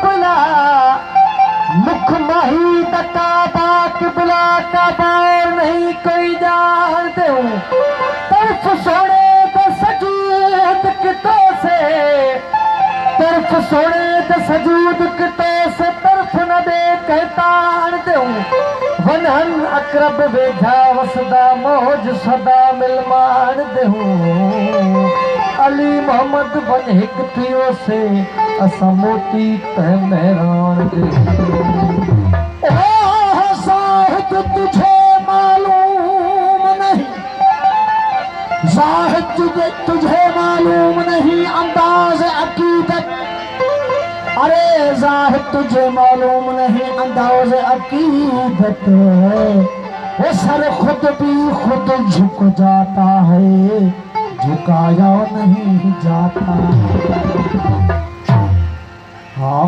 किबला मुख माही तकाबा किबला का बार नहीं कोई जानते हूँ तरफ सोने तो सजूद कितों से तरफ सोने तो सजूद कितों से तरफ न दे कहता आणते हूँ वनहन अकरब वेझा वसदा मौज सदा मिलमान दे हूँ अली मोहम्मद बन हिक थियो से असा मोती तह मेहरान दे ओ साहिब तुझे मालूम नहीं साहिब तुझे मालूम नहीं अंदाज अकीदत अरे जाहिद तुझे मालूम नहीं अंदाज अकीदत वो सर खुद भी खुद झुक जाता है झुकाया नहीं जाता हाँ